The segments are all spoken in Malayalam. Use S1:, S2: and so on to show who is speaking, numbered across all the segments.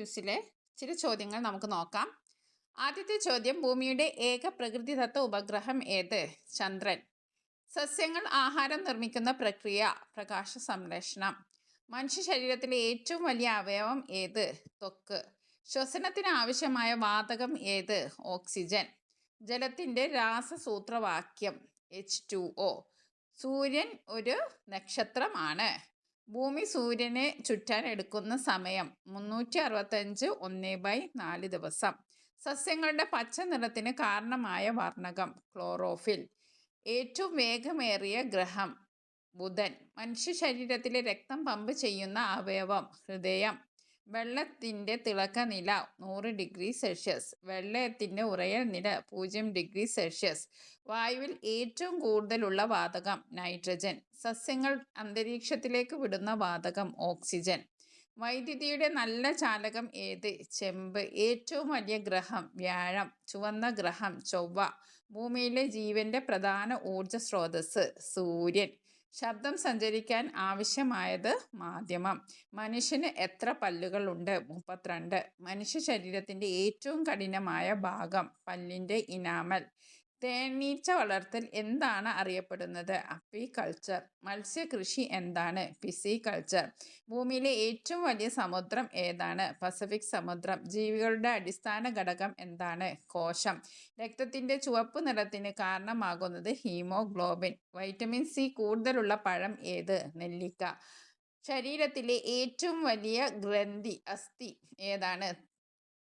S1: ക്വിസിലെ ചില ചോദ്യങ്ങൾ നമുക്ക് നോക്കാം. ആദ്യത്തെ ചോദ്യം, ഭൂമിയുടെ ഏക പ്രകൃതിദത്ത ഉപഗ്രഹം ഏത്? ചന്ദ്രൻ. സസ്യങ്ങൾ ആഹാരം നിർമ്മിക്കുന്ന പ്രക്രിയ പ്രകാശ സംശ്ലേഷണം. മനുഷ്യ ശരീരത്തിലെ ഏറ്റവും വലിയ അവയവം ഏത്? ത്വക്ക്. ശ്വസനത്തിന് ആവശ്യമായ വാതകം ഏത്? ഓക്സിജൻ. ജലത്തിൻ്റെ രാസസൂത്രവാക്യം H2O. സൂര്യൻ ഒരു നക്ഷത്രമാണ്. ഭൂമി സൂര്യനെ ചുറ്റാൻ എടുക്കുന്ന സമയം 365 1/4 ദിവസം. സസ്യങ്ങളുടെ പച്ച നിറത്തിന് കാരണമായ വർണ്ണകം ക്ലോറോഫിൽ. ഏറ്റവും വേഗമേറിയ ഗ്രഹം ബുധൻ. മനുഷ്യ ശരീരത്തിലെ രക്തം പമ്പ് ചെയ്യുന്ന അവയവം ഹൃദയം. വെള്ളത്തിൻ്റെ തിളക്കനില 100°C. വെള്ളത്തിൻ്റെ ഉറയൽ നില 0°C. വായുവിൽ ഏറ്റവും കൂടുതലുള്ള വാതകം നൈട്രജൻ. സസ്യങ്ങൾ അന്തരീക്ഷത്തിലേക്ക് വിടുന്ന വാതകം ഓക്സിജൻ. വൈദ്യുതിയുടെ നല്ല ചാലകം ഏത്? ചെമ്പ്. ഏറ്റവും വലിയ ഗ്രഹം വ്യാഴം. ചുവന്ന ഗ്രഹം ചൊവ്വ. ഭൂമിയിലെ ജീവന്റെ പ്രധാന ഊർജ സ്രോതസ് സൂര്യൻ. ശബ്ദം സഞ്ചരിക്കാൻ ആവശ്യമായത് മാധ്യമം. മനുഷ്യന് എത്ര പല്ലുകളുണ്ട്? 32. മനുഷ്യ ശരീരത്തിൻ്റെ ഏറ്റവും കഠിനമായ ഭാഗം പല്ലിൻ്റെ ഇനാമൽ. തേനീച്ച വളർത്തൽ എന്താണ് അറിയപ്പെടുന്നത്? അപ്പിക്കൾച്ചർ. മത്സ്യകൃഷി എന്താണ്? പിസിക്കൾച്ചർ. ഭൂമിയിലെ ഏറ്റവും വലിയ സമുദ്രം ഏതാണ്? പസഫിക് സമുദ്രം. ജീവികളുടെ അടിസ്ഥാന ഘടകം എന്താണ്? കോശം. രക്തത്തിൻ്റെ ചുവപ്പ് നിറത്തിന് കാരണമാകുന്നത് ഹീമോഗ്ലോബിൻ. വൈറ്റമിൻ സി കൂടുതലുള്ള പഴം ഏത്? നെല്ലിക്ക. ശരീരത്തിലെ ഏറ്റവും വലിയ ഗ്രന്ഥി അസ്ഥി ഏതാണ്?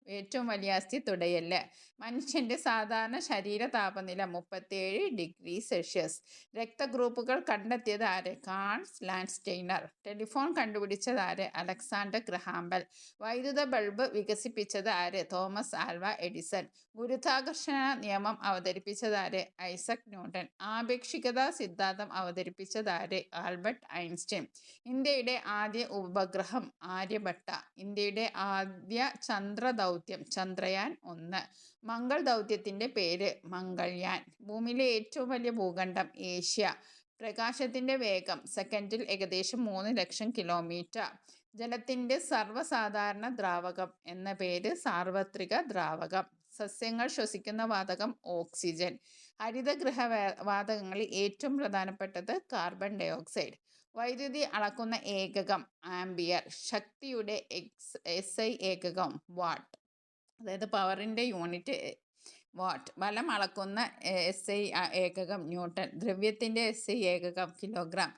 S1: ഏറ്റവും വലിയ അസ്ഥി തുടയല്ല്. മനുഷ്യൻ്റെ സാധാരണ ശരീര താപനില 37°C. രക്തഗ്രൂപ്പുകൾ കണ്ടെത്തിയത് ആര്? കാൾ ലാൻഡ്സ്റ്റൈനർ. ടെലിഫോൺ കണ്ടുപിടിച്ചത് ആര്? Alexander Graham Bell. വൈദ്യുത ബൾബ് വികസിപ്പിച്ചത് ആര്? Thomas Alva Edison. ഗുരുത്വാകർഷണ നിയമം അവതരിപ്പിച്ചത് ആര്? Isaac Newton. ആപേക്ഷികതാ സിദ്ധാന്തം അവതരിപ്പിച്ചത് ആര്? Albert Einstein. ഇന്ത്യയുടെ ആദ്യ ഉപഗ്രഹം ആര്യഭട്ട. ഇന്ത്യയുടെ ആദ്യ ചന്ദ്രദൗത്യം ചന്ദ്രയാൻ 1. മംഗൾ ദൗത്യത്തിൻ്റെ പേര് മംഗൾയാൻ. ഭൂമിയിലെ ഏറ്റവും വലിയ ഭൂഖണ്ഡം ഏഷ്യ. പ്രകാശത്തിൻ്റെ വേഗം സെക്കൻഡിൽ ഏകദേശം 3 ലക്ഷം കിലോമീറ്റർ. ജലത്തിൻ്റെ സർവ്വസാധാരണ ദ്രാവകം എന്ന പേര് സാർവത്രിക ദ്രാവകം. സസ്യങ്ങൾ ശ്വസിക്കുന്ന വാതകം ഓക്സിജൻ. ഹരിതഗൃഹ വാതകങ്ങളിൽ ഏറ്റവും പ്രധാനപ്പെട്ടത് കാർബൺ ഡയോക്സൈഡ്. വൈദ്യുതി അളക്കുന്ന ഏകകം ആംപിയർ. ശക്തിയുടെ SI ഏകകം വാട്ട്. അതായത് പവറിൻ്റെ യൂണിറ്റ് വാട്ട്. ബലം അളക്കുന്ന SI ഏകകം ന്യൂട്ടൺ. ദ്രവ്യത്തിൻ്റെ SI ഏകകം കിലോഗ്രാം.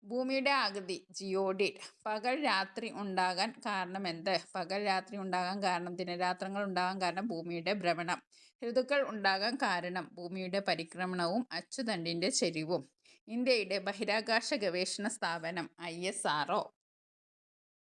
S1: ഭൂമിയുടെ ആകൃതി ജിയോഡിഡ്. പകൽ രാത്രി ഉണ്ടാകാൻ കാരണം എന്ത്? പകൽ രാത്രി ഉണ്ടാകാൻ കാരണം, ദിനരാത്രങ്ങൾ ഉണ്ടാകാൻ കാരണം ഭൂമിയുടെ ഭ്രമണം. ഋതുക്കൾ ഉണ്ടാകാൻ കാരണം ഭൂമിയുടെ പരിക്രമണവും അച്ചുതണ്ടിൻ്റെ ചെരിവും. ഇന്ത്യയുടെ ബഹിരാകാശ ഗവേഷണ സ്ഥാപനം ISRO.